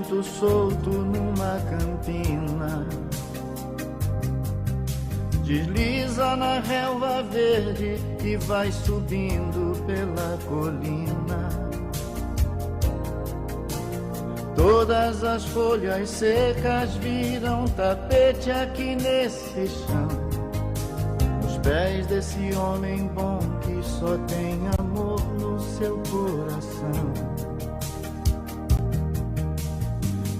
vento solto numa campina, desliza na relva verde e vai subindo pela colina. Todas as folhas secas viram tapete aqui nesse chão, nos pés desse homem bom que só tem amor no seu coração.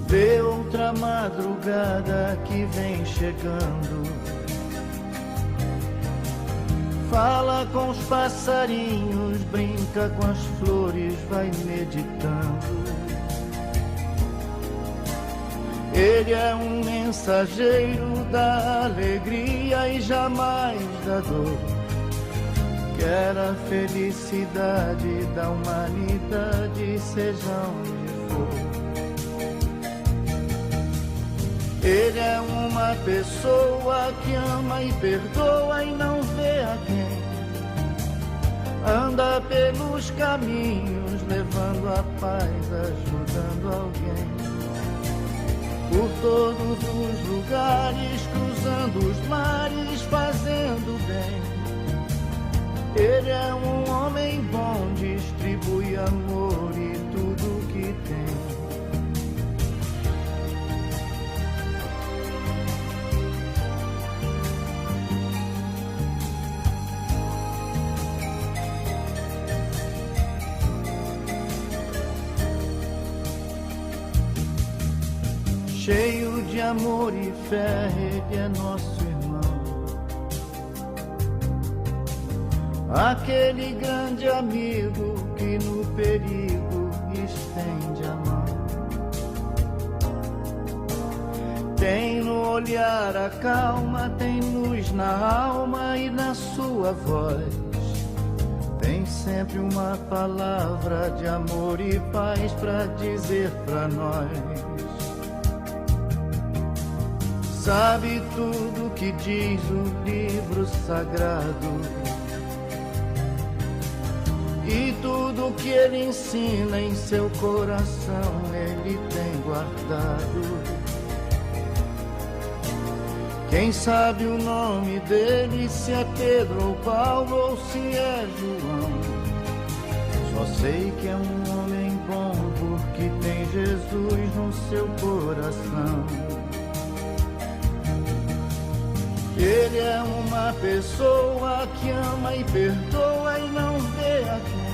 Vê outra madrugada que vem chegando, fala com os passarinhos, brinca com as flores, vai meditando. Ele é um mensageiro da alegria e jamais da dor. Quer a felicidade da humanidade, seja onde for. Ele é uma pessoa que ama e perdoa e não vê a quem. Anda pelos caminhos, levando a paz, ajudando alguém. Por todos os lugares, cruzando os mares, fazendo bem. Ele é um homem bom, distribui amor e tudo que tem. Cheio de amor e fé, ele é nosso irmão. Aquele grande amigo que no perigo estende a mão. Tem no olhar a calma, tem luz na alma e na sua voz. Tem sempre uma palavra de amor e paz pra dizer pra nós. Sabe tudo que diz o livro sagrado e tudo que ele ensina em seu coração ele tem guardado. Quem sabe o nome dele, se é Pedro ou Paulo ou se é João. Só sei que é um homem bom porque tem Jesus no seu coração. Ele é uma pessoa que ama e perdoa e não vê a quem.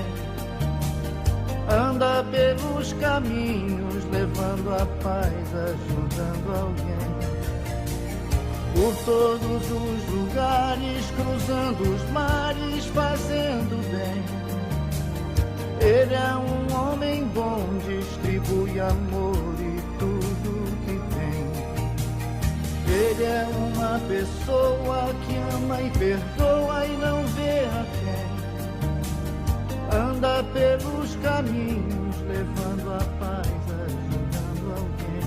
Anda pelos caminhos, levando a paz, ajudando alguém. Por todos os lugares, cruzando os mares, fazendo bem. Ele é um homem bom, distribui amor e tudo que tem. Ele é uma pessoa que ama e perdoa e não vê a quem. Anda pelos caminhos, levando a paz, ajudando alguém.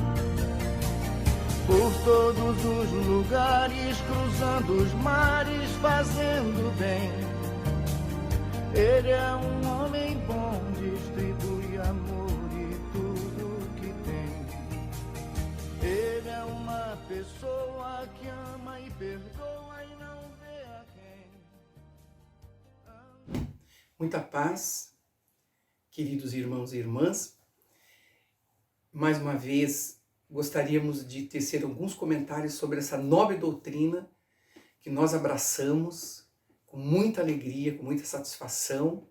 Por todos os lugares, cruzando os mares, fazendo bem. Ele é um homem bom, distribui amor e tudo que tem. Ele é uma pessoa que ama e perdoa e não vê a quem. Muita paz, queridos irmãos e irmãs. Mais uma vez, gostaríamos de tecer alguns comentários sobre essa nobre doutrina que nós abraçamos com muita alegria, com muita satisfação,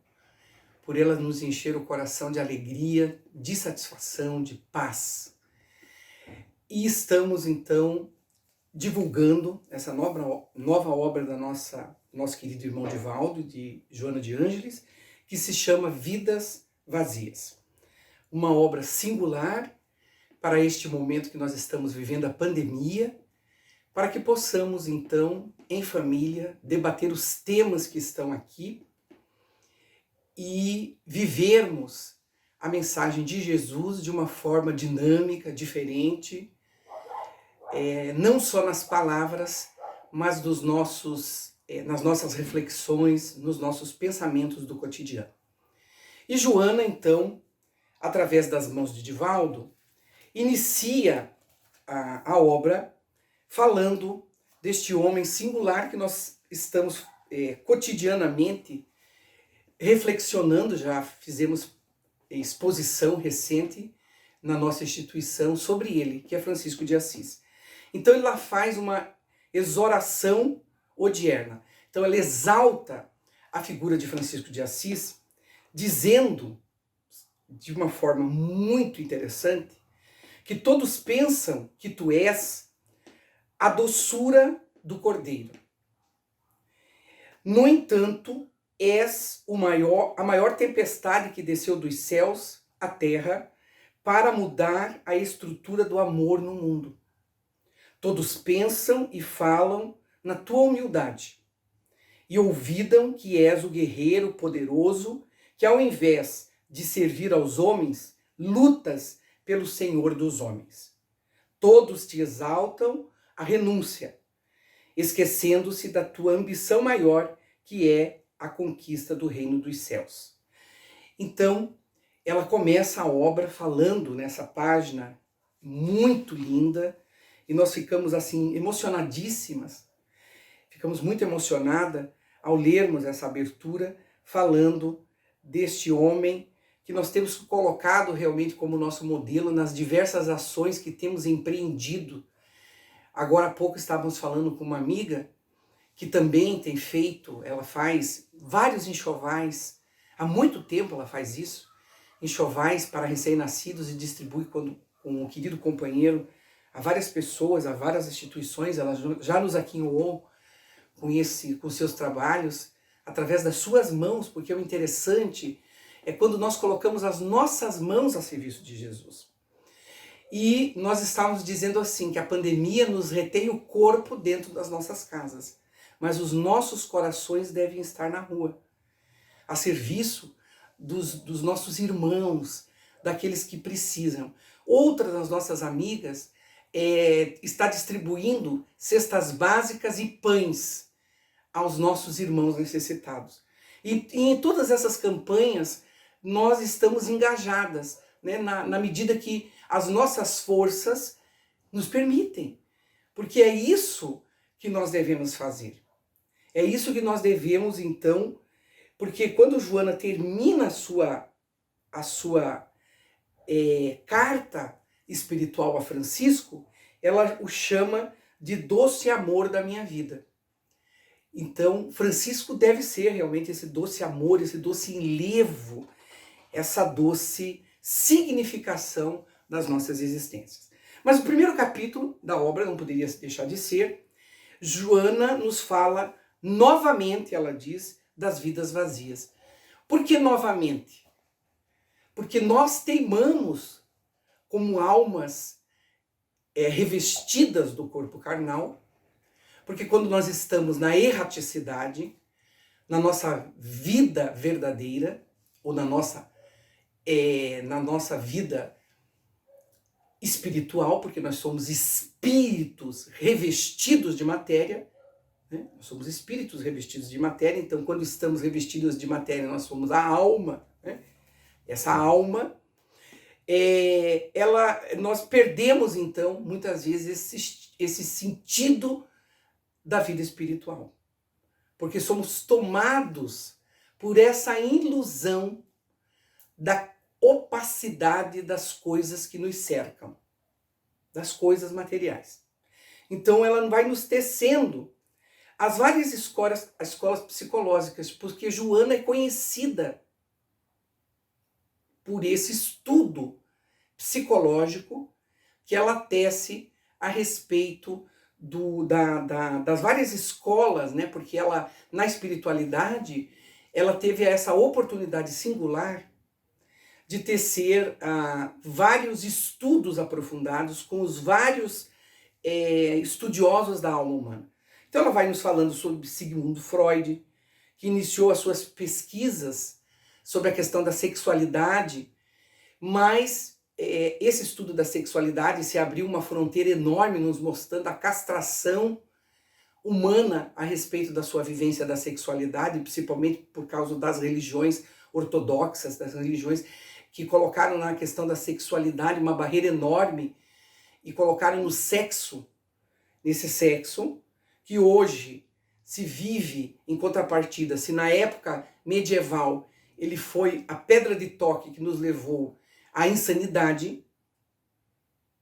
por ela nos encher o coração de alegria, de satisfação, de paz. E estamos, então, divulgando essa nova obra da nosso querido irmão Divaldo, de Joana de Ângeles, que se chama Vidas Vazias. Uma obra singular para este momento que nós estamos vivendo, a pandemia, para que possamos, então, em família, debater os temas que estão aqui e vivermos a mensagem de Jesus de uma forma dinâmica, diferente, não só nas palavras, mas nas nossas reflexões, nos nossos pensamentos do cotidiano. E Joana, então, através das mãos de Divaldo, inicia a obra falando deste homem singular que nós estamos cotidianamente reflexionando, já fizemos exposição recente na nossa instituição sobre ele, que é Francisco de Assis. Então ele lá faz uma exoração odierna. Então ela exalta a figura de Francisco de Assis, dizendo, de uma forma muito interessante, que todos pensam que tu és a doçura do Cordeiro. No entanto, és a maior tempestade que desceu dos céus à terra para mudar a estrutura do amor no mundo. Todos pensam e falam na tua humildade e olvidam que és o guerreiro poderoso que, ao invés de servir aos homens, lutas pelo Senhor dos homens. Todos te exaltam a renúncia, esquecendo-se da tua ambição maior, que é a conquista do reino dos céus. Então, ela começa a obra falando nessa página muito linda, e nós ficamos assim emocionadíssimas, ficamos muito emocionadas ao lermos essa abertura, falando deste homem que nós temos colocado realmente como nosso modelo nas diversas ações que temos empreendido. Agora há pouco estávamos falando com uma amiga que também tem feito, ela faz vários enxovais, há muito tempo ela faz isso, enxovais para recém-nascidos, e distribui com um querido companheiro a várias pessoas, a várias instituições. Ela já nos aquinhoou com seus trabalhos, através das suas mãos, porque o interessante é quando nós colocamos as nossas mãos a serviço de Jesus. E nós estávamos dizendo assim, que a pandemia nos retém o corpo dentro das nossas casas, mas os nossos corações devem estar na rua, a serviço dos nossos irmãos, daqueles que precisam. Outra das nossas amigas está distribuindo cestas básicas e pães aos nossos irmãos necessitados. E em todas essas campanhas nós estamos engajadas, né, na medida que as nossas forças nos permitem. Porque é isso que nós devemos fazer. É isso que nós devemos, então, porque quando Joana termina a sua carta espiritual a Francisco, ela o chama de doce amor da minha vida. Então, Francisco deve ser realmente esse doce amor, esse doce enlevo, essa doce significação das nossas existências. Mas o primeiro capítulo da obra não poderia deixar de ser, Joana nos fala novamente, ela diz, das vidas vazias. Por que novamente? Porque nós teimamos como almas revestidas do corpo carnal, porque quando nós estamos na erraticidade, na nossa vida verdadeira, ou na nossa vida espiritual, porque nós somos espíritos revestidos de matéria, né? Nós somos espíritos revestidos de matéria, então quando estamos revestidos de matéria, nós somos a alma, né? Essa alma, nós perdemos então, muitas vezes, esse sentido da vida espiritual, porque somos tomados por essa ilusão da opacidade das coisas que nos cercam, das coisas materiais. Então ela vai nos tecendo as várias escolas psicológicas, porque Joana é conhecida por esse estudo psicológico que ela tece a respeito das várias escolas, né? Porque ela, na espiritualidade, ela teve essa oportunidade singular de tecer vários estudos aprofundados com os vários estudiosos da alma humana. Então ela vai nos falando sobre Sigmund Freud, que iniciou as suas pesquisas sobre a questão da sexualidade, mas esse estudo da sexualidade se abriu uma fronteira enorme, nos mostrando a castração humana a respeito da sua vivência da sexualidade, principalmente por causa das religiões ortodoxas, das religiões que colocaram na questão da sexualidade uma barreira enorme e colocaram no sexo, nesse sexo, que hoje se vive em contrapartida. Se na época medieval ele foi a pedra de toque que nos levou à insanidade,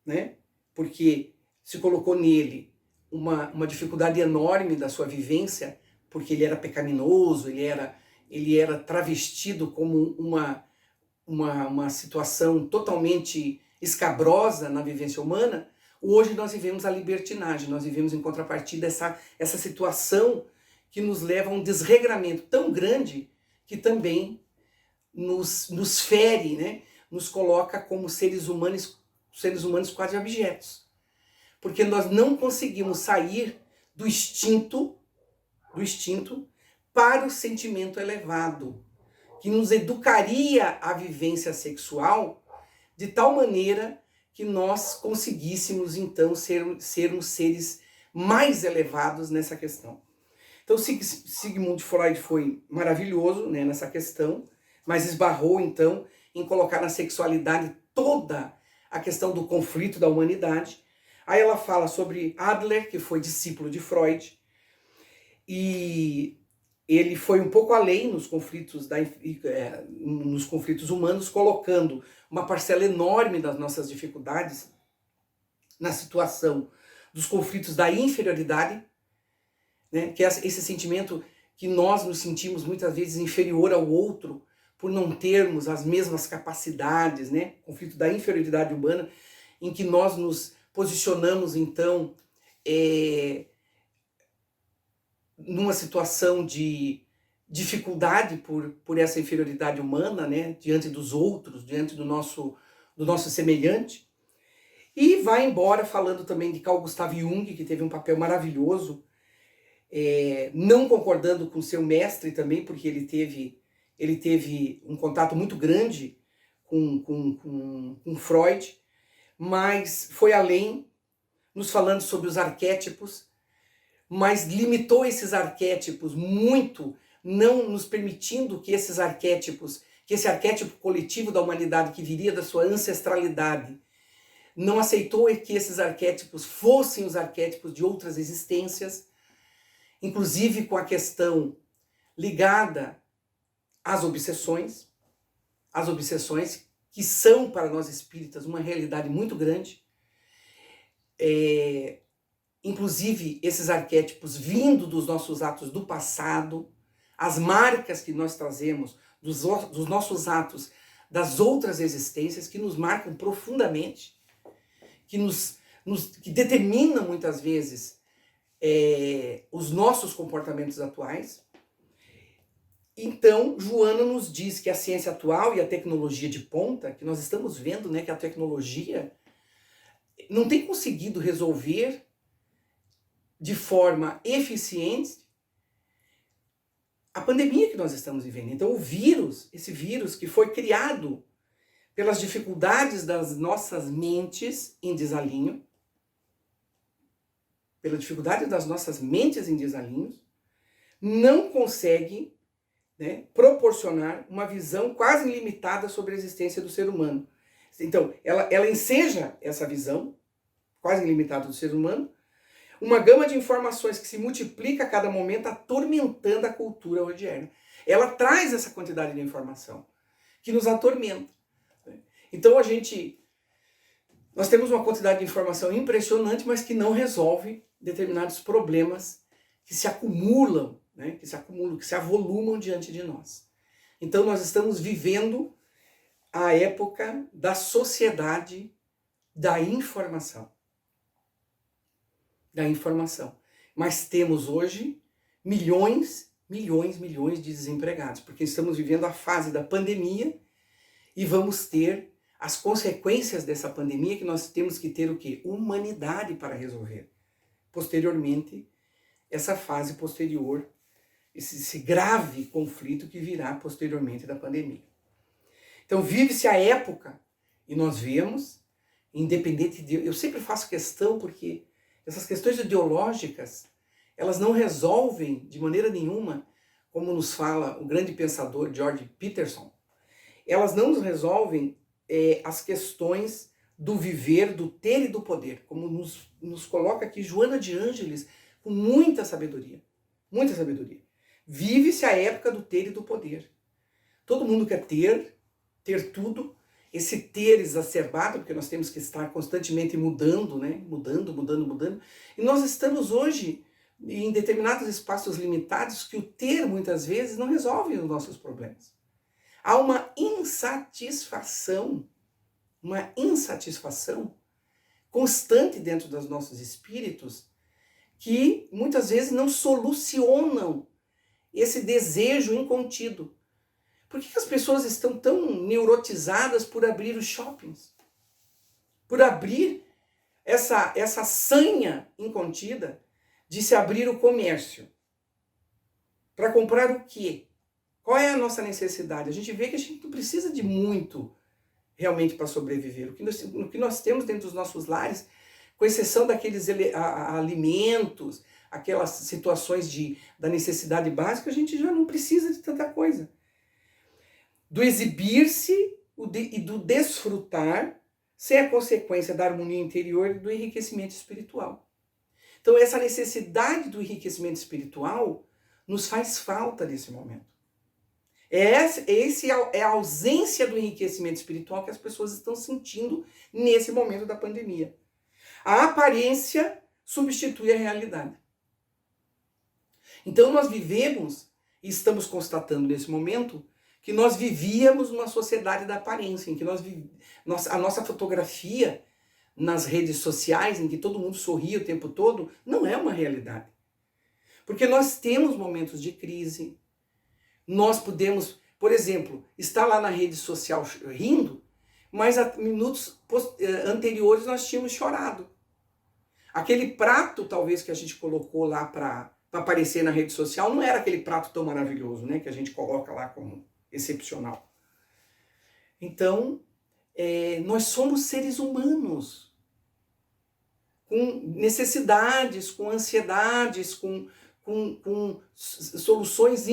né? Porque se colocou nele uma dificuldade enorme da sua vivência, porque ele era pecaminoso, ele era travestido como uma situação totalmente escabrosa na vivência humana. Hoje nós vivemos a libertinagem, nós vivemos em contrapartida essa situação que nos leva a um desregramento tão grande que também nos fere, né? Nos coloca como seres humanos quase objetos. Porque nós não conseguimos sair do instinto para o sentimento elevado, que nos educaria à vivência sexual de tal maneira que nós conseguíssemos, então, sermos seres mais elevados nessa questão. Então, Sigmund Freud foi maravilhoso, né, nessa questão, mas esbarrou, então, em colocar na sexualidade toda a questão do conflito da humanidade. Aí ela fala sobre Adler, que foi discípulo de Freud, e ele foi um pouco além nos conflitos humanos, colocando uma parcela enorme das nossas dificuldades na situação dos conflitos da inferioridade, né? Que é esse sentimento que nós nos sentimos muitas vezes inferior ao outro por não termos as mesmas capacidades, né? Conflito da inferioridade humana, em que nós nos posicionamos, então, numa situação de dificuldade por essa inferioridade humana, né, diante dos outros, diante do nosso semelhante. E vai embora falando também de Carl Gustav Jung, que teve um papel maravilhoso, não concordando com seu mestre também, porque ele teve um contato muito grande com Freud, mas foi além, nos falando sobre os arquétipos, mas limitou esses arquétipos muito, não nos permitindo que esse arquétipo coletivo da humanidade que viria da sua ancestralidade, não aceitou que esses arquétipos fossem os arquétipos de outras existências, inclusive com a questão ligada às obsessões que são para nós espíritas uma realidade muito grande, inclusive esses arquétipos vindo dos nossos atos do passado, as marcas que nós trazemos dos nossos atos das outras existências que nos marcam profundamente, que determinam muitas vezes os nossos comportamentos atuais. Então, Joana nos diz que a ciência atual e a tecnologia de ponta, que nós estamos vendo, né, que a tecnologia não tem conseguido resolver de forma eficiente a pandemia que nós estamos vivendo. Então, esse vírus que foi criado pelas dificuldades das nossas mentes em desalinho, não consegue, né, proporcionar uma visão quase ilimitada sobre a existência do ser humano. Então, ela enseja essa visão quase ilimitada do ser humano, uma gama de informações que se multiplica a cada momento, atormentando a cultura odierna. Ela traz essa quantidade de informação que nos atormenta. Então nós temos uma quantidade de informação impressionante, mas que não resolve determinados problemas que se acumulam, né? Que se avolumam diante de nós. Então nós estamos vivendo a época da sociedade da informação. Mas temos hoje milhões de desempregados, porque estamos vivendo a fase da pandemia e vamos ter as consequências dessa pandemia, que nós temos que ter o quê? Humanidade para resolver. Posteriormente, essa fase posterior, esse grave conflito que virá posteriormente da pandemia. Então vive-se a época, e nós vemos, independente de... Eu sempre faço questão, porque essas questões ideológicas, elas não resolvem de maneira nenhuma, como nos fala o grande pensador George Peterson. elas não nos resolvem as questões do viver, do ter e do poder, como nos coloca aqui Joana de Ângeles, com muita sabedoria. Muita sabedoria. Vive-se a época do ter e do poder. Todo mundo quer ter tudo, esse ter exacerbado, porque nós temos que estar constantemente mudando, né? Mudando. E nós estamos hoje em determinados espaços limitados que o ter, muitas vezes, não resolve os nossos problemas. Há uma insatisfação constante dentro dos nossos espíritos que muitas vezes não solucionam esse desejo incontido. Por que as pessoas estão tão neurotizadas por abrir os shoppings? Por abrir essa sanha incontida de se abrir o comércio. Para comprar o quê? Qual é a nossa necessidade? A gente vê que a gente não precisa de muito realmente para sobreviver. O que nós temos dentro dos nossos lares, com exceção daqueles alimentos, aquelas situações da necessidade básica, a gente já não precisa de tanta coisa. Do exibir-se e do desfrutar, sem a consequência da harmonia interior e do enriquecimento espiritual. Então, essa necessidade do enriquecimento espiritual nos faz falta nesse momento. Esse é a ausência do enriquecimento espiritual que as pessoas estão sentindo nesse momento da pandemia. A aparência substitui a realidade. Então nós vivemos, e estamos constatando nesse momento, que nós vivíamos numa sociedade da aparência, em que a nossa fotografia nas redes sociais, em que todo mundo sorria o tempo todo, não é uma realidade. Porque nós temos momentos de crise, nós podemos, por exemplo, estar lá na rede social rindo, mas a minutos anteriores nós tínhamos chorado. Aquele prato, talvez, que a gente colocou lá para aparecer na rede social, não era aquele prato tão maravilhoso, né, que a gente coloca lá como excepcional. Então, nós somos seres humanos, com necessidades, com ansiedades, com soluções,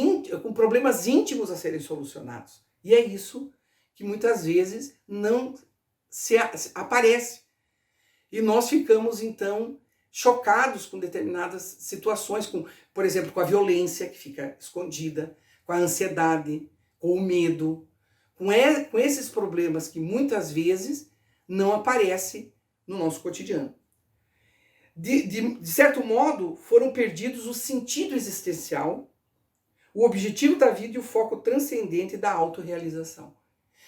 com problemas íntimos a serem solucionados. E é isso que muitas vezes não se aparece. E nós ficamos, então, chocados com determinadas situações, por exemplo, com a violência que fica escondida, com a ansiedade, com o medo, com esses problemas que muitas vezes não aparecem no nosso cotidiano. De certo modo, foram perdidos o sentido existencial, o objetivo da vida e o foco transcendente da autorrealização.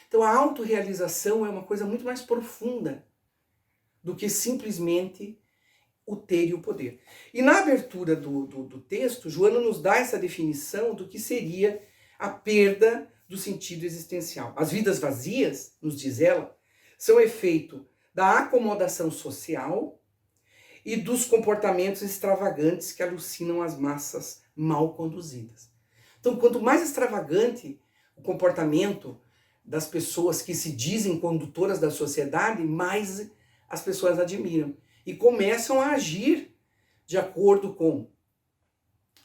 Então, a autorrealização é uma coisa muito mais profunda do que simplesmente o ter e o poder. E na abertura do texto, Joana nos dá essa definição do que seria a perda do sentido existencial. As vidas vazias, nos diz ela, são efeito da acomodação social e dos comportamentos extravagantes que alucinam as massas mal conduzidas. Então, quanto mais extravagante o comportamento das pessoas que se dizem condutoras da sociedade, mais as pessoas admiram e começam a agir de acordo com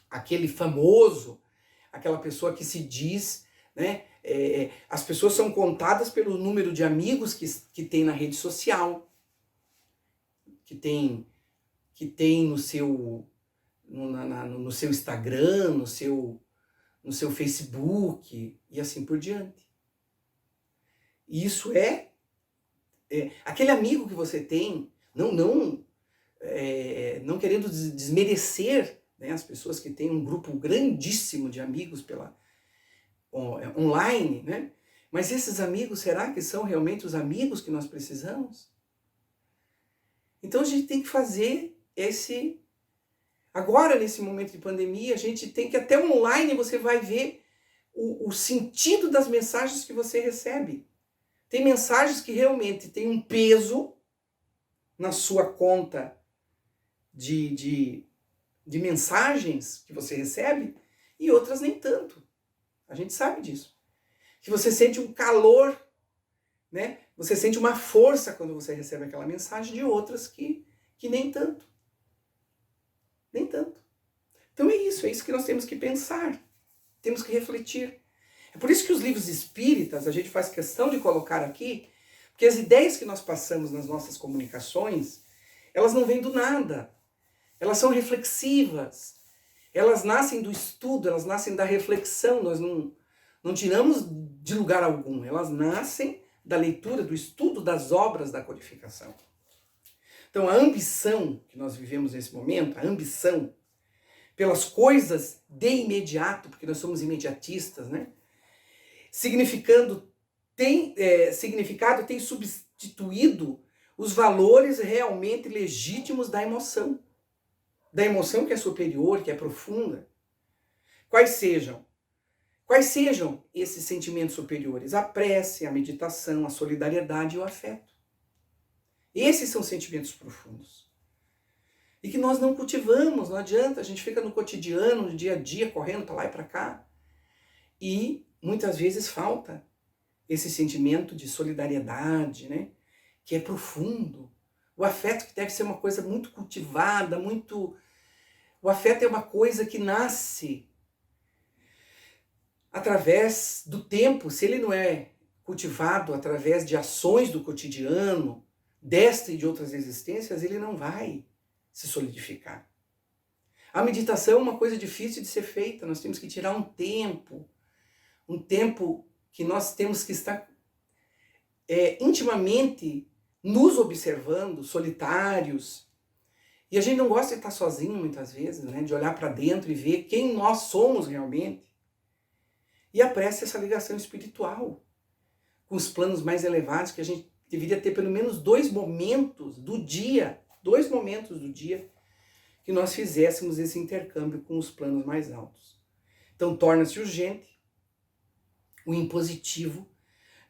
aquele famoso, aquela pessoa que se diz, né? As pessoas são contadas pelo número de amigos que tem na rede social, que tem no seu Instagram, no seu Facebook e assim por diante. E isso aquele amigo que você tem, não querendo desmerecer, né, as pessoas que têm um grupo grandíssimo de amigos online, né? Mas esses amigos, será que são realmente os amigos que nós precisamos? Então a gente tem que fazer agora nesse momento de pandemia, a gente tem que, até online você vai ver o sentido das mensagens que você recebe. Tem mensagens que realmente têm um peso na sua conta de mensagens que você recebe e outras nem tanto. A gente sabe disso. Que você sente um calor, né? Você sente uma força quando você recebe aquela mensagem, de outras que nem tanto. Nem tanto. Então é isso que nós temos que pensar. Temos que refletir. É por isso que os livros espíritas, a gente faz questão de colocar aqui, porque as ideias que nós passamos nas nossas comunicações, elas não vêm do nada. Elas são reflexivas. Elas nascem do estudo, elas nascem da reflexão. Nós não tiramos de lugar algum. Elas nascem da leitura, do estudo das obras da codificação. Então a ambição que nós vivemos nesse momento, a ambição pelas coisas de imediato, porque nós somos imediatistas, né? Significado tem substituído os valores realmente legítimos da emoção que é superior, que é profunda. Quais sejam esses sentimentos superiores? A prece, a meditação, a solidariedade e o afeto. Esses são sentimentos profundos. E que nós não cultivamos, não adianta, a gente fica no cotidiano, no dia a dia, correndo para lá e para cá. E muitas vezes falta esse sentimento de solidariedade, né? Que é profundo. O afeto que deve ser uma coisa muito cultivada, muito... O afeto é uma coisa que nasce através do tempo. Se ele não é cultivado através de ações do cotidiano, desta e de outras existências, ele não vai se solidificar. A meditação é uma coisa difícil de ser feita. Nós temos que tirar um tempo que nós temos que estar intimamente nos observando, solitários. E a gente não gosta de estar sozinho muitas vezes, né? De olhar para dentro e ver quem nós somos realmente. E a prece é essa ligação espiritual com os planos mais elevados, que a gente deveria ter pelo menos 2 momentos do dia, que nós fizéssemos esse intercâmbio com os planos mais altos. Então torna-se urgente o impositivo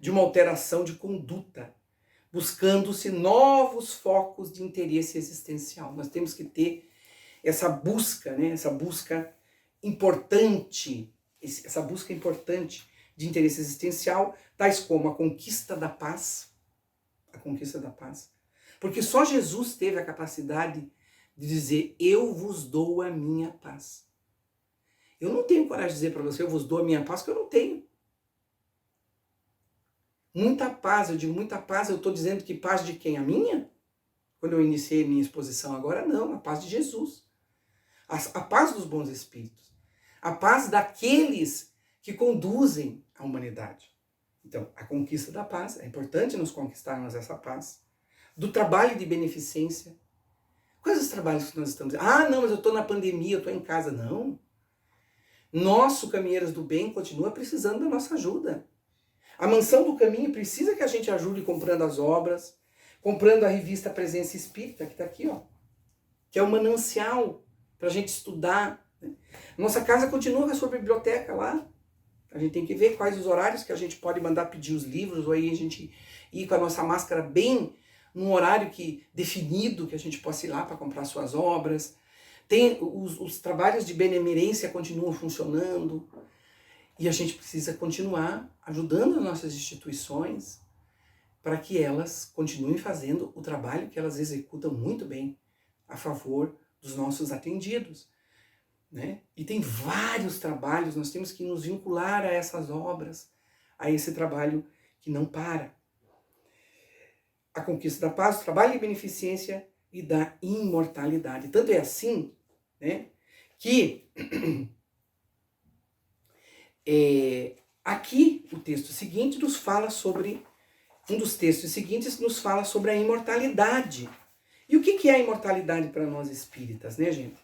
de uma alteração de conduta, buscando-se novos focos de interesse existencial. Nós temos que ter essa busca, né? Essa busca importante de interesse existencial, tais como a conquista da paz, porque só Jesus teve a capacidade de dizer: eu vos dou a minha paz. Eu não tenho coragem de dizer para você: eu vos dou a minha paz, porque eu não tenho. Muita paz, eu digo muita paz, eu estou dizendo que paz de quem? A minha? Quando eu iniciei minha exposição agora, não, a paz de Jesus. A paz dos bons espíritos. A paz daqueles que conduzem a humanidade. Então, a conquista da paz, é importante nós conquistarmos essa paz. Do trabalho de beneficência. Quais os trabalhos que nós estamos... Ah, não, mas eu estou na pandemia, eu estou em casa. Não. Nosso Caminheiros do Bem continua precisando da nossa ajuda. A Mansão do Caminho precisa que a gente ajude comprando as obras, comprando a revista Presença Espírita, que está aqui, ó, que é um manancial para a gente estudar. Né? Nossa casa continua com a sua biblioteca lá. A gente tem que ver quais os horários que a gente pode mandar pedir os livros, ou aí a gente ir com a nossa máscara bem num horário definido, que a gente possa ir lá para comprar suas obras. Tem os trabalhos de benemerência continuam funcionando. E a gente precisa continuar ajudando as nossas instituições para que elas continuem fazendo o trabalho que elas executam muito bem a favor dos nossos atendidos. Né? E tem vários trabalhos, nós temos que nos vincular a essas obras, a esse trabalho que não para. A conquista da paz, o trabalho de beneficência e da imortalidade. Tanto é assim, né, que... aqui o texto seguinte nos fala sobre, um dos textos seguintes nos fala sobre a imortalidade. E o que é a imortalidade para nós espíritas, né, gente?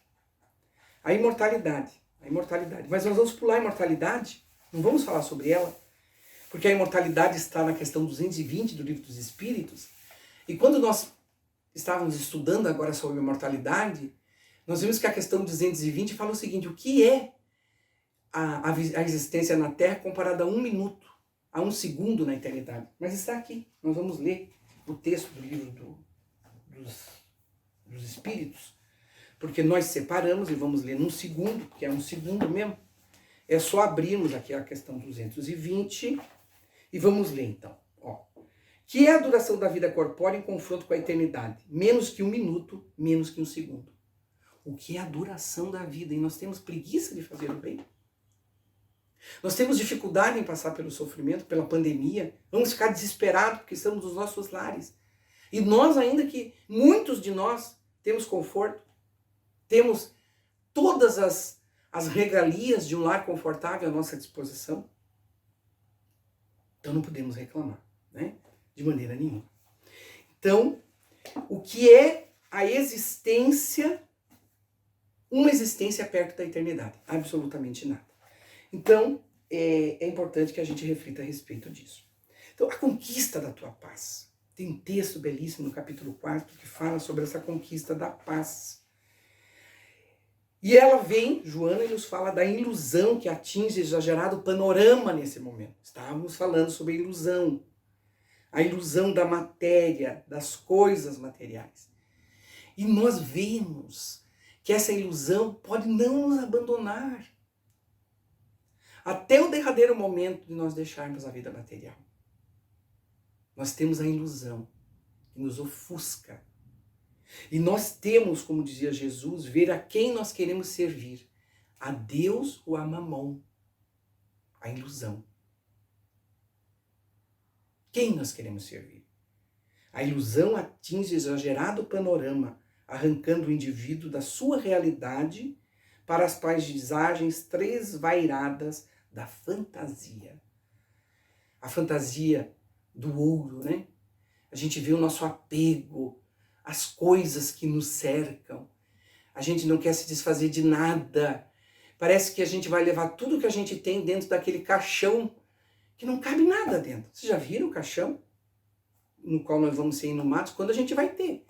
A imortalidade. Mas nós vamos pular a imortalidade, não vamos falar sobre ela, porque a imortalidade está na questão 220 do Livro dos Espíritos, e quando nós estávamos estudando agora sobre a imortalidade, nós vimos que a questão 220 fala o seguinte: o que é a existência na Terra comparada a 1 minuto, a 1 segundo na eternidade. Mas está aqui. Nós vamos ler o texto do livro dos Espíritos, porque nós separamos e vamos ler num segundo, que é 1 segundo mesmo. É só abrirmos aqui a questão 220 e vamos ler então. Ó. Que é a duração da vida corpórea em confronto com a eternidade? Menos que 1 minuto, menos que 1 segundo. O que é a duração da vida? E nós temos preguiça de fazer o bem. Nós temos dificuldade em passar pelo sofrimento, pela pandemia. Vamos ficar desesperados porque estamos nos nossos lares. E nós, ainda que muitos de nós temos conforto, temos todas as regalias de um lar confortável à nossa disposição, então não podemos reclamar, né? De maneira nenhuma. Então, o que é a existência, uma existência perto da eternidade? Absolutamente nada. Então, é importante que a gente reflita a respeito disso. Então, a conquista da tua paz. Tem um texto belíssimo no capítulo 4 que fala sobre essa conquista da paz. E ela vem, Joana, e nos fala da ilusão que atinge exagerado panorama nesse momento. Estávamos falando sobre a ilusão da matéria, das coisas materiais. E nós vemos que essa ilusão pode não nos abandonar até o derradeiro momento de nós deixarmos a vida material. Nós temos a ilusão que nos ofusca. E nós temos, como dizia Jesus, ver a quem nós queremos servir. A Deus ou a Mamon. A ilusão. Quem nós queremos servir? A ilusão atinge exagerado panorama, arrancando o indivíduo da sua realidade para as paisagens tresvairadas da fantasia. A fantasia do ouro, né? A gente vê o nosso apego às coisas que nos cercam. A gente não quer se desfazer de nada. Parece que a gente vai levar tudo que a gente tem dentro daquele caixão que não cabe nada dentro. Vocês já viram o caixão no qual nós vamos ser inumados? Quando a gente vai ter.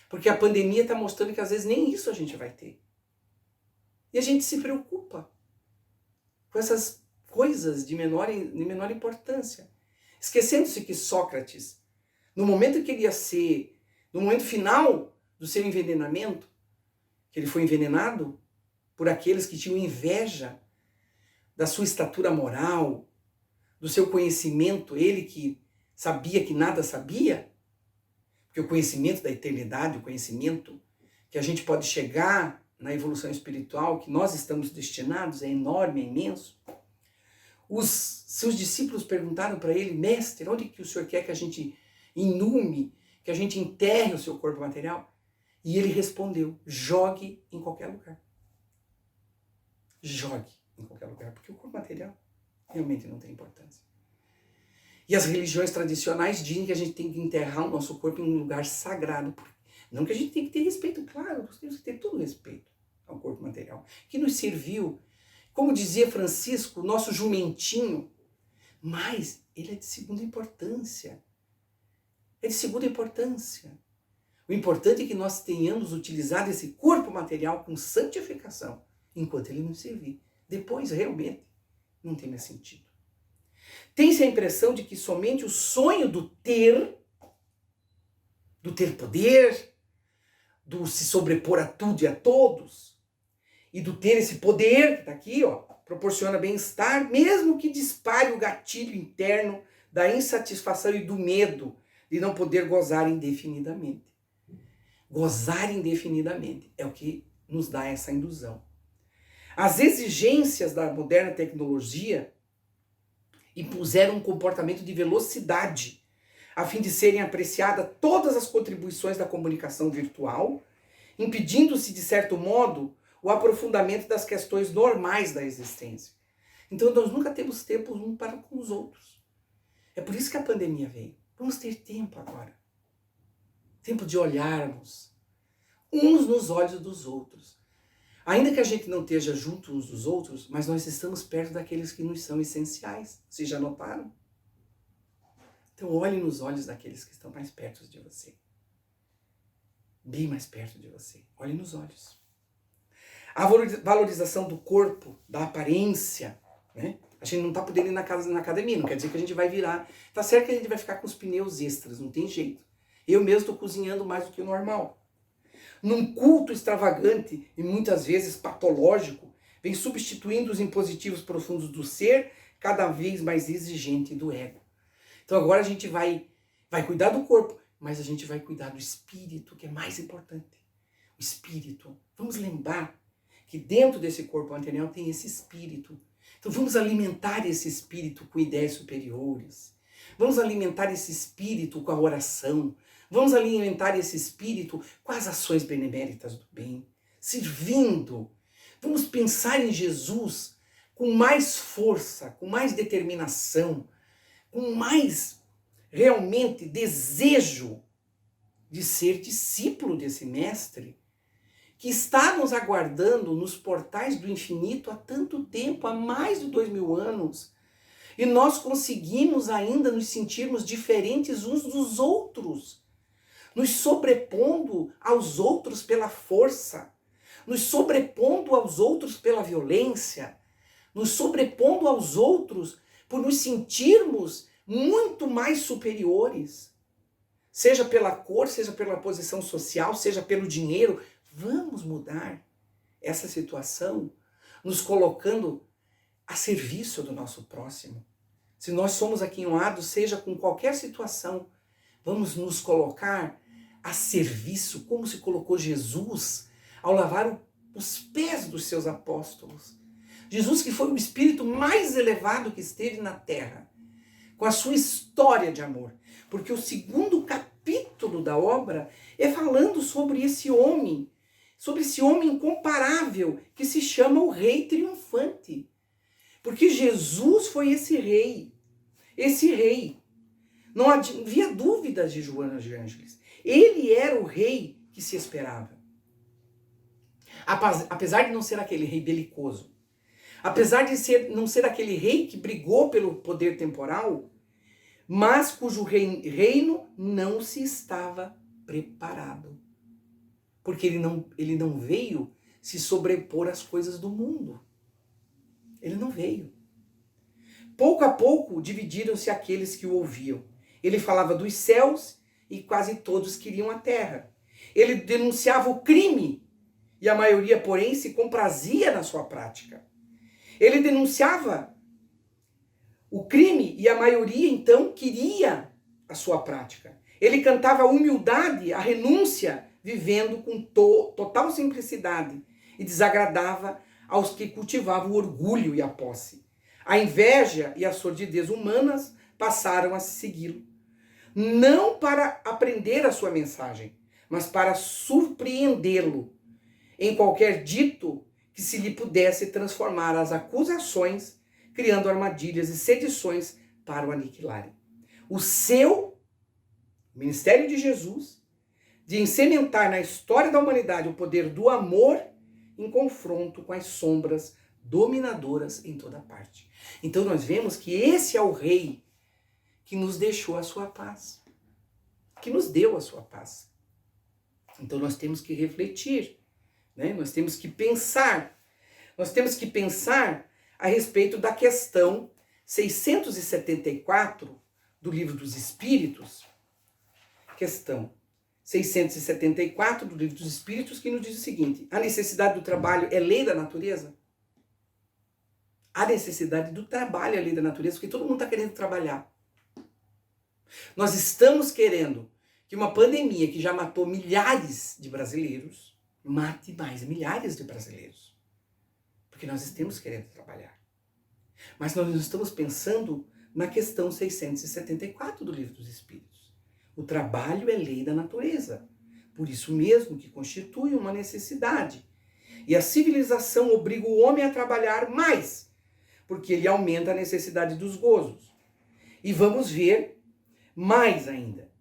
Porque a pandemia está mostrando que às vezes nem isso a gente vai ter. E a gente se preocupa com essas coisas de menor importância. Esquecendo-se que Sócrates, no momento que ele ia ser, no momento final do seu envenenamento, que ele foi envenenado por aqueles que tinham inveja da sua estatura moral, do seu conhecimento, ele que sabia que nada sabia, porque o conhecimento da eternidade, o conhecimento que a gente pode chegar na evolução espiritual, que nós estamos destinados, é enorme, é imenso. Os seus discípulos perguntaram para ele: mestre, onde que o senhor quer que a gente inume, que a gente enterre o seu corpo material? E ele respondeu: jogue em qualquer lugar. Jogue em qualquer lugar, porque o corpo material realmente não tem importância. E as religiões tradicionais dizem que a gente tem que enterrar o nosso corpo em um lugar sagrado. Não que a gente tem que ter respeito, claro, nós temos que ter todo respeito ao corpo material, que nos serviu, como dizia Francisco, nosso jumentinho, mas ele é de segunda importância. É de segunda importância. O importante é que nós tenhamos utilizado esse corpo material com santificação, enquanto ele nos servir. Depois, realmente, não tem mais sentido. Tem-se a impressão de que somente o sonho do ter poder, do se sobrepor a tudo e a todos, e do ter esse poder, que está aqui, ó, proporciona bem-estar, mesmo que dispare o gatilho interno da insatisfação e do medo de não poder gozar indefinidamente. Gozar indefinidamente é o que nos dá essa ilusão. As exigências da moderna tecnologia impuseram um comportamento de velocidade, a fim de serem apreciadas todas as contribuições da comunicação virtual, impedindo-se, de certo modo, o aprofundamento das questões normais da existência. Então nós nunca temos tempo um para com os outros. É por isso que a pandemia veio. Vamos ter tempo agora. Tempo de olharmos uns nos olhos dos outros. Ainda que a gente não esteja junto uns dos outros, mas nós estamos perto daqueles que nos são essenciais. Vocês já notaram? Então olhe nos olhos daqueles que estão mais perto de você. Bem mais perto de você. Olhe nos olhos. A valorização do corpo, da aparência, né? A gente não está podendo ir na academia, não quer dizer que a gente vai virar. Tá certo que a gente vai ficar com os pneus extras, não tem jeito. Eu mesmo estou cozinhando mais do que o normal. Num culto extravagante e muitas vezes patológico, vem substituindo os impositivos profundos do ser, cada vez mais exigente do ego. Então agora a gente vai cuidar do corpo, mas a gente vai cuidar do espírito, que é mais importante. O espírito. Vamos lembrar que dentro desse corpo material tem esse espírito, Então vamos alimentar esse espírito com ideias superiores. Vamos alimentar esse espírito com a oração. Vamos alimentar esse espírito com as ações beneméritas do bem, servindo. Vamos pensar em Jesus com mais força, com mais determinação, com mais realmente desejo de ser discípulo desse mestre que está nos aguardando nos portais do infinito há tanto tempo, há mais de 2000 anos. E nós conseguimos ainda nos sentirmos diferentes uns dos outros, nos sobrepondo aos outros pela força, nos sobrepondo aos outros pela violência, nos sobrepondo aos outros por nos sentirmos muito mais superiores, seja pela cor, seja pela posição social, seja pelo dinheiro. Vamos mudar essa situação, nos colocando a serviço do nosso próximo. Se nós somos aquinhoados, seja com qualquer situação, vamos nos colocar a serviço, como se colocou Jesus ao lavar os pés dos seus apóstolos. Jesus, que foi o espírito mais elevado que esteve na terra, com a sua história de amor. Porque o segundo capítulo da obra é falando sobre esse homem incomparável que se chama o Rei Triunfante. Porque Jesus foi esse rei. Não havia dúvidas de Joana de Ângeles. Ele era o rei que se esperava. Apesar de não ser aquele rei belicoso, apesar de não ser aquele rei que brigou pelo poder temporal, mas cujo reino não se estava preparado. Porque ele não veio se sobrepor às coisas do mundo. Ele não veio. Pouco a pouco dividiram-se aqueles que o ouviam. Ele falava dos céus e quase todos queriam a terra. Ele denunciava o crime e a maioria, porém, se comprazia na sua prática. Ele denunciava o crime e a maioria, então, queria a sua prática. Ele cantava a humildade, a renúncia, vivendo com total simplicidade, e desagradava aos que cultivavam o orgulho e a posse. A inveja e a sordidez humanas passaram a segui-lo, não para aprender a sua mensagem, mas para surpreendê-lo em qualquer dito que se lhe pudesse transformar as acusações, criando armadilhas e sedições para o aniquilarem. O ministério de Jesus, de sementar na história da humanidade o poder do amor em confronto com as sombras dominadoras em toda parte. Então nós vemos que esse é o rei que nos deixou a sua paz, que nos deu a sua paz. Então nós temos que refletir, né? Nós temos que pensar a respeito da questão 674 do Livro dos Espíritos, questão 674 do Livro dos Espíritos, que nos diz o seguinte: a necessidade do trabalho é lei da natureza? A necessidade do trabalho é lei da natureza, porque todo mundo está querendo trabalhar. Nós estamos querendo que uma pandemia que já matou milhares de brasileiros mate mais milhares de brasileiros. Porque nós estamos querendo trabalhar. Mas nós não estamos pensando na questão 674 do Livro dos Espíritos. O trabalho é lei da natureza. Por isso mesmo que constitui uma necessidade. E a civilização obriga o homem a trabalhar mais, porque ele aumenta a necessidade dos gozos. E vamos ver mais ainda.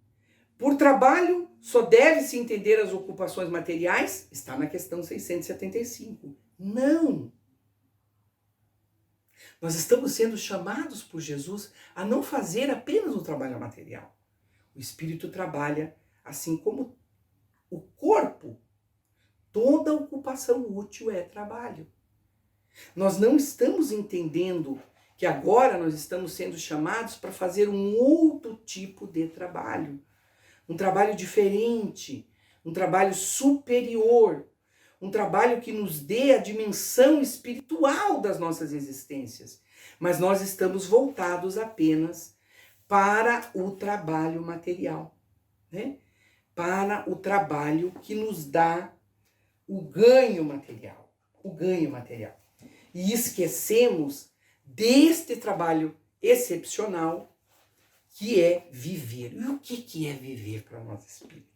Por trabalho, só deve-se entender as ocupações materiais, está na questão 675. Não! Nós estamos sendo chamados por Jesus a não fazer apenas o trabalho material. O espírito trabalha assim como o corpo. Toda ocupação útil é trabalho. Nós não estamos entendendo que agora nós estamos sendo chamados para fazer um outro tipo de trabalho. Um trabalho diferente, um trabalho superior, um trabalho que nos dê a dimensão espiritual das nossas existências. Mas nós estamos voltados apenas para o trabalho material, né? Para o trabalho que nos dá o ganho material, E esquecemos deste trabalho excepcional que é viver. E o que é viver para nós espíritas?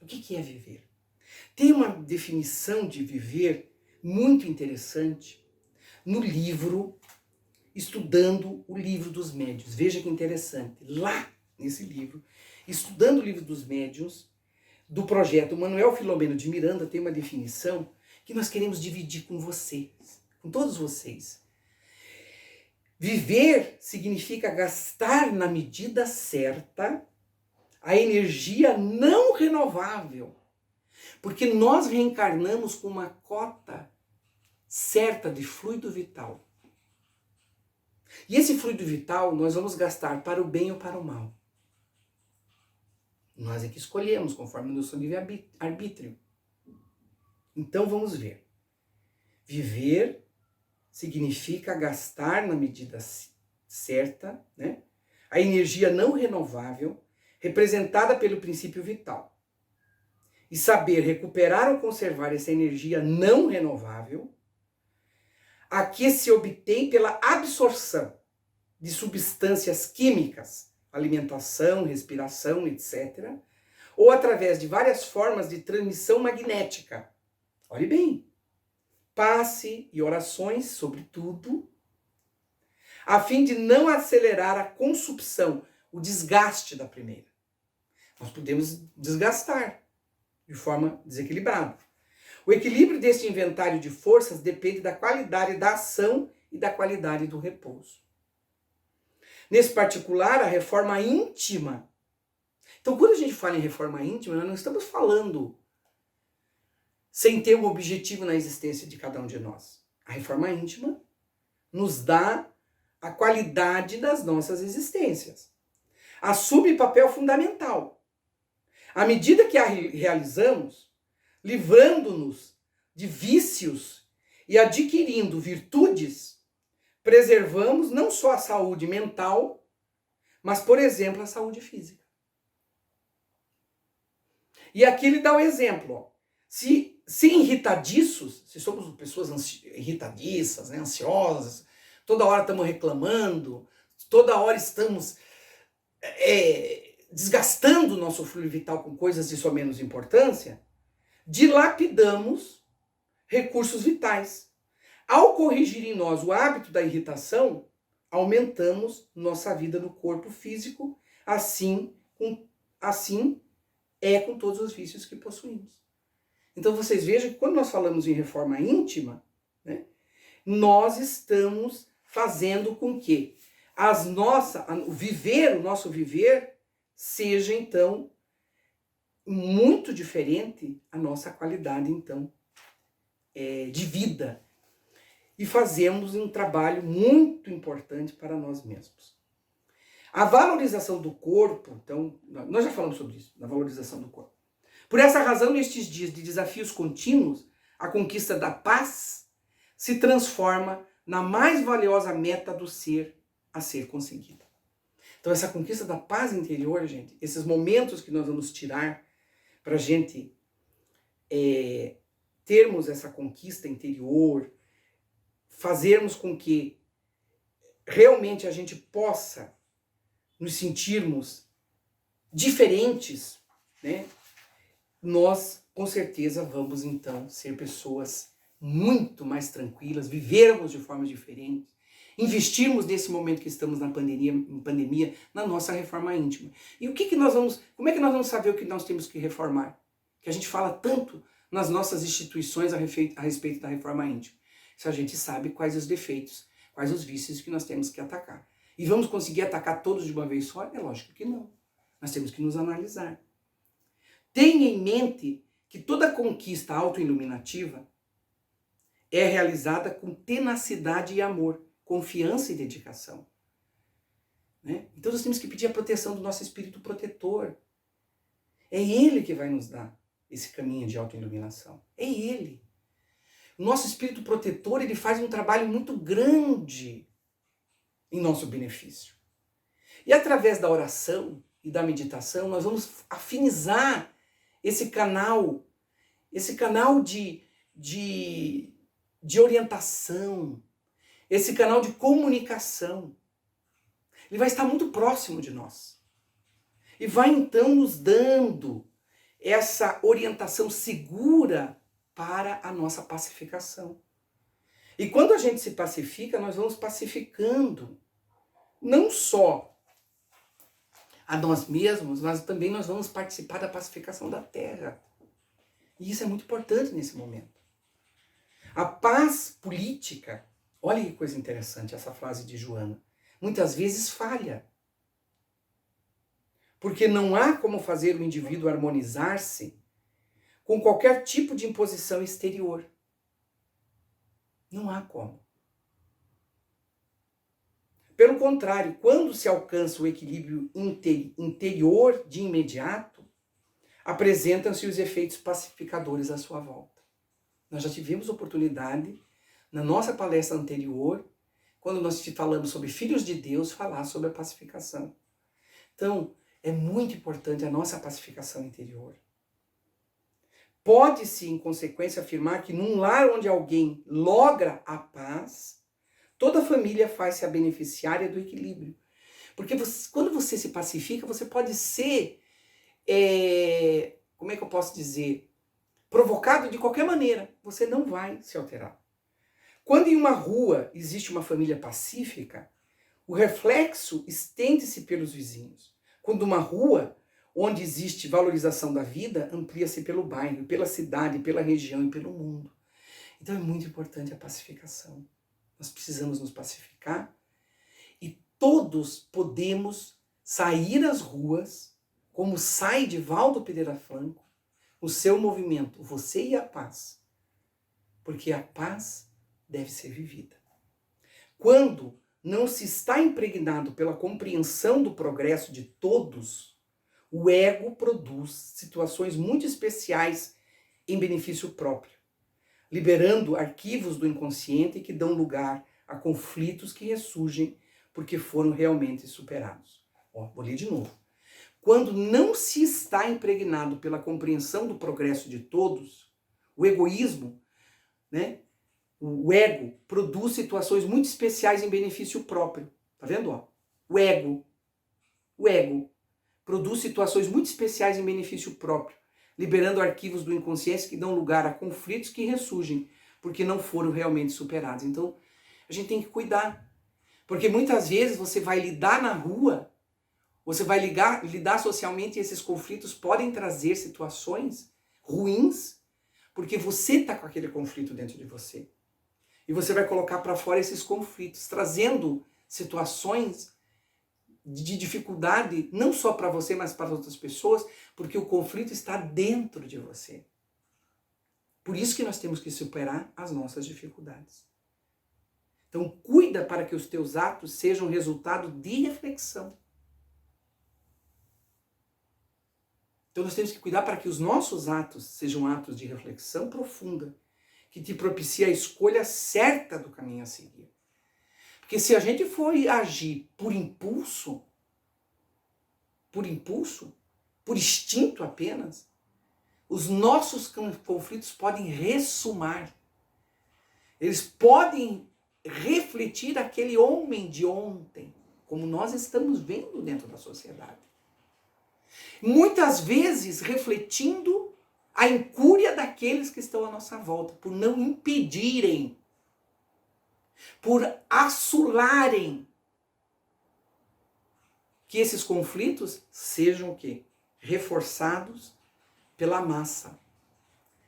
O que é viver? Tem uma definição de viver muito interessante no livro, estudando o Livro dos Médiuns. Veja que interessante. Lá, nesse livro, estudando o Livro dos Médiuns, do projeto Manuel Filomeno de Miranda, tem uma definição que nós queremos dividir com vocês, com todos vocês. Viver significa gastar na medida certa a energia não renovável, porque nós reencarnamos com uma cota certa de fluido vital. E esse fluido vital nós vamos gastar para o bem ou para o mal. Nós é que escolhemos, conforme o nosso livre-arbítrio. Então vamos ver. Viver significa gastar na medida certa, né, a energia não renovável, representada pelo princípio vital. E saber recuperar ou conservar essa energia não renovável, a que se obtém pela absorção de substâncias químicas, alimentação, respiração, etc., ou através de várias formas de transmissão magnética. Olhe bem, passe e orações, sobretudo, a fim de não acelerar a consumpção, o desgaste da primeira. Nós podemos desgastar de forma desequilibrada. O equilíbrio deste inventário de forças depende da qualidade da ação e da qualidade do repouso. Nesse particular, a reforma íntima. Então, quando a gente fala em reforma íntima, nós não estamos falando sem ter um objetivo na existência de cada um de nós. A reforma íntima nos dá a qualidade das nossas existências. Assume papel fundamental. À medida que a realizamos, livrando-nos de vícios e adquirindo virtudes, preservamos não só a saúde mental, mas, por exemplo, a saúde física. E aqui ele dá o exemplo. Ó. Se irritadiços, se somos pessoas irritadiças, né, ansiosas, toda hora estamos reclamando, toda hora estamos desgastando o nosso fluido vital com coisas de sua menos importância, dilapidamos recursos vitais. Ao corrigir em nós o hábito da irritação, aumentamos nossa vida no corpo físico, assim é com todos os vícios que possuímos. Então vocês vejam que quando nós falamos em reforma íntima, né, nós estamos fazendo com que o nosso viver seja então muito diferente a nossa qualidade então de vida. E fazemos um trabalho muito importante para nós mesmos. A valorização do corpo, então, nós já falamos sobre isso, da valorização do corpo. Por essa razão, nestes dias de desafios contínuos, a conquista da paz se transforma na mais valiosa meta do ser a ser conseguida. Então, essa conquista da paz interior, gente, esses momentos que nós vamos tirar para a gente termos essa conquista interior, fazermos com que realmente a gente possa nos sentirmos diferentes, né? Nós, com certeza, vamos então ser pessoas muito mais tranquilas, vivermos de forma diferente, investirmos nesse momento que estamos na pandemia, na nossa reforma íntima. E como é que nós vamos saber o que nós temos que reformar? Que a gente fala tanto nas nossas instituições a respeito da reforma íntima. Se a gente sabe quais os defeitos, quais os vícios que nós temos que atacar. E vamos conseguir atacar todos de uma vez só? É lógico que não. Nós temos que nos analisar. Tenha em mente que toda conquista autoiluminativa é realizada com tenacidade e amor, confiança e dedicação. Né? Então nós temos que pedir a proteção do nosso espírito protetor. É ele que vai nos dar esse caminho de autoiluminação. É ele. O nosso espírito protetor, ele faz um trabalho muito grande em nosso benefício. E através da oração e da meditação, nós vamos afinizar esse canal de orientação, esse canal de comunicação, ele vai estar muito próximo de nós. E vai então nos dando essa orientação segura para a nossa pacificação. E quando a gente se pacifica, nós vamos pacificando não só a nós mesmos, mas também nós vamos participar da pacificação da terra. E isso é muito importante nesse momento. A paz política, olha que coisa interessante essa frase de Joana, muitas vezes falha. Porque não há como fazer o indivíduo harmonizar-se com qualquer tipo de imposição exterior. Não há como. Pelo contrário, quando se alcança o equilíbrio interior de imediato, apresentam-se os efeitos pacificadores à sua volta. Nós já tivemos oportunidade, na nossa palestra anterior, quando nós falamos sobre filhos de Deus, falar sobre a pacificação. Então, é muito importante a nossa pacificação interior. Pode-se, em consequência, afirmar que num lar onde alguém logra a paz, toda a família faz-se a beneficiária do equilíbrio. Porque quando você se pacifica, você pode ser, como é que eu posso dizer, provocado de qualquer maneira. Você não vai se alterar. Quando em uma rua existe uma família pacífica, o reflexo estende-se pelos vizinhos. Quando uma rua onde existe valorização da vida, amplia-se pelo bairro, pela cidade, pela região e pelo mundo. Então é muito importante a pacificação. Nós precisamos nos pacificar e todos podemos sair às ruas, como sai Divaldo Pereira Franco, o seu movimento, Você e a Paz. Porque a paz deve ser vivida. Quando não se está impregnado pela compreensão do progresso de todos, o ego produz situações muito especiais em benefício próprio, liberando arquivos do inconsciente que dão lugar a conflitos que ressurgem porque foram realmente superados. Vou ler de novo. Quando não se está impregnado pela compreensão do progresso de todos, o egoísmo, o ego produz situações muito especiais em benefício próprio. Tá vendo? O ego produz situações muito especiais em benefício próprio, liberando arquivos do inconsciente que dão lugar a conflitos que ressurgem, porque não foram realmente superados. Então, a gente tem que cuidar. Porque muitas vezes você vai lidar na rua, você vai lidar socialmente e esses conflitos podem trazer situações ruins, porque você está com aquele conflito dentro de você. E você vai colocar para fora esses conflitos, trazendo situações de dificuldade, não só para você, mas para outras pessoas, porque o conflito está dentro de você. Por isso que nós temos que superar as nossas dificuldades. Então, cuida para que os teus atos sejam resultado de reflexão. Então, nós temos que cuidar para que os nossos atos sejam atos de reflexão profunda, que te propicia a escolha certa do caminho a seguir. Porque se a gente for agir por impulso, por instinto apenas, os nossos conflitos podem ressumar. Eles podem refletir aquele homem de ontem, como nós estamos vendo dentro da sociedade. Muitas vezes refletindo a incúria daqueles que estão à nossa volta, por não impedirem, por assularem que esses conflitos sejam o quê? Reforçados pela massa,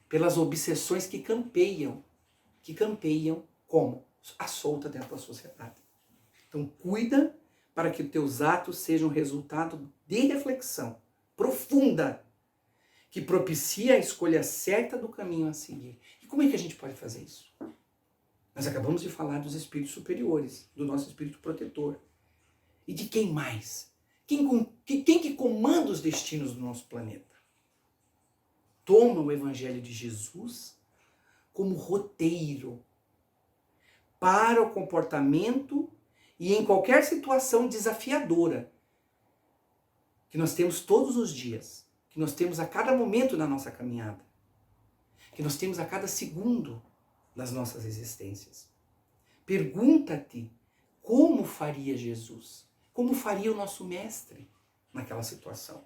pelas obsessões que campeiam como? À solta dentro da sociedade. Então cuida para que os teus atos sejam resultado de reflexão profunda, que propicia a escolha certa do caminho a seguir. E como é que a gente pode fazer isso? Nós acabamos de falar dos espíritos superiores, do nosso espírito protetor. E de quem mais? Quem que comanda os destinos do nosso planeta? Toma o Evangelho de Jesus como roteiro para o comportamento e em qualquer situação desafiadora que nós temos todos os dias, que nós temos a cada momento da nossa caminhada, que nós temos a cada segundo das nossas existências. Pergunta-te como faria Jesus, como faria o nosso mestre naquela situação.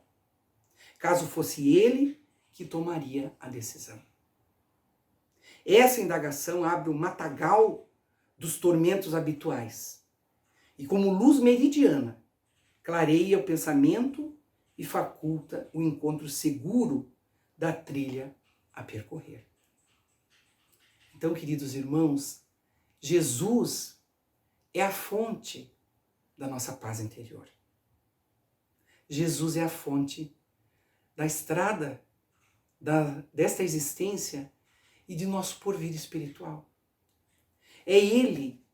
Caso fosse ele que tomaria a decisão. Essa indagação abre o matagal dos tormentos habituais e, como luz meridiana, clareia o pensamento e faculta o encontro seguro da trilha a percorrer. Então, queridos irmãos, Jesus é a fonte da nossa paz interior. Jesus é a fonte da estrada desta existência e de nosso porvir espiritual. É Ele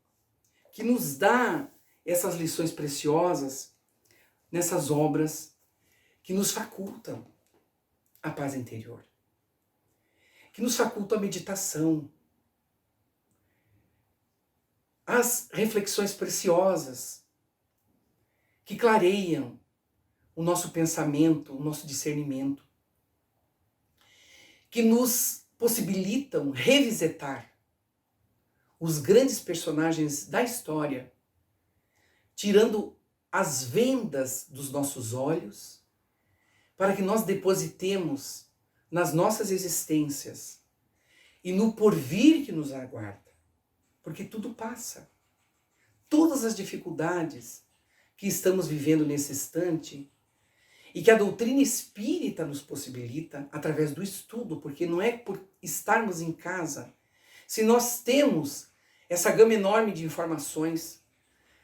que nos dá essas lições preciosas nessas obras que nos facultam a paz interior, que nos facultam a meditação, as reflexões preciosas que clareiam o nosso pensamento, o nosso discernimento, que nos possibilitam revisitar os grandes personagens da história, tirando as vendas dos nossos olhos, para que nós depositemos nas nossas existências e no porvir que nos aguarda. Porque tudo passa. Todas as dificuldades que estamos vivendo nesse instante e que a doutrina espírita nos possibilita através do estudo, porque não é por estarmos em casa, se nós temos essa gama enorme de informações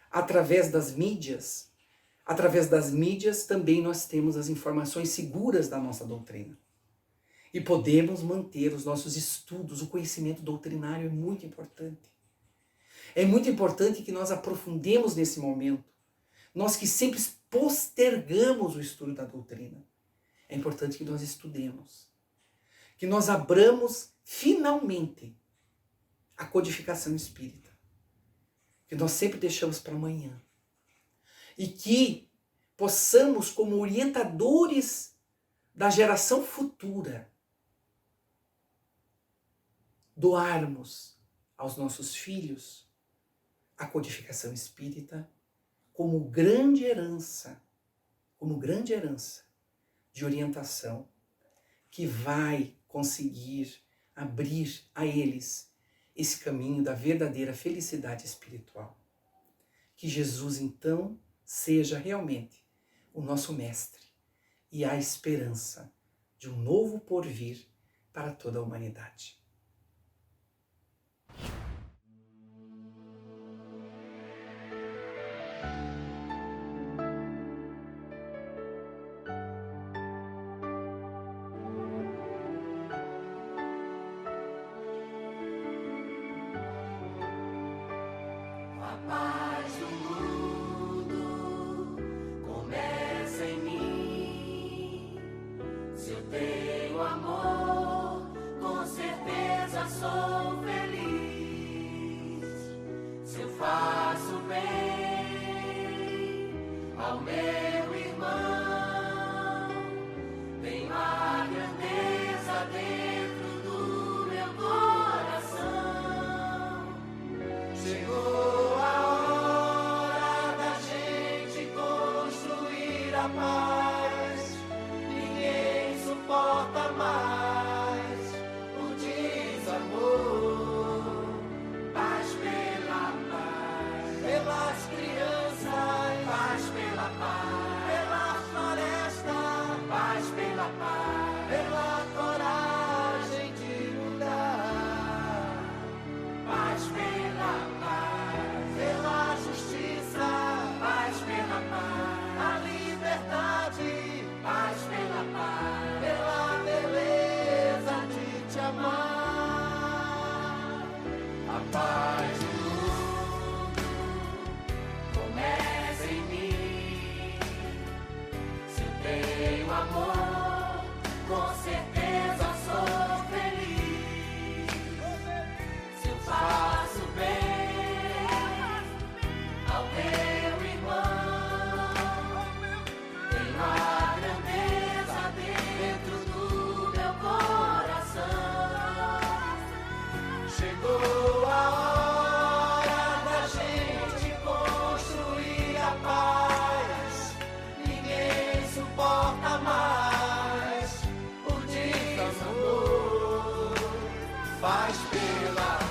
através das mídias também nós temos as informações seguras da nossa doutrina. E podemos manter os nossos estudos, o conhecimento doutrinário é muito importante. É muito importante que nós aprofundemos nesse momento. Nós que sempre postergamos o estudo da doutrina. É importante que nós estudemos. Que nós abramos finalmente a codificação espírita. Que nós sempre deixamos para amanhã. E que possamos, como orientadores da geração futura, doarmos aos nossos filhos a codificação espírita como grande herança de orientação que vai conseguir abrir a eles esse caminho da verdadeira felicidade espiritual. Que Jesus, então, seja realmente o nosso mestre e a esperança de um novo porvir para toda a humanidade. Tenho amor, com certeza. faz pela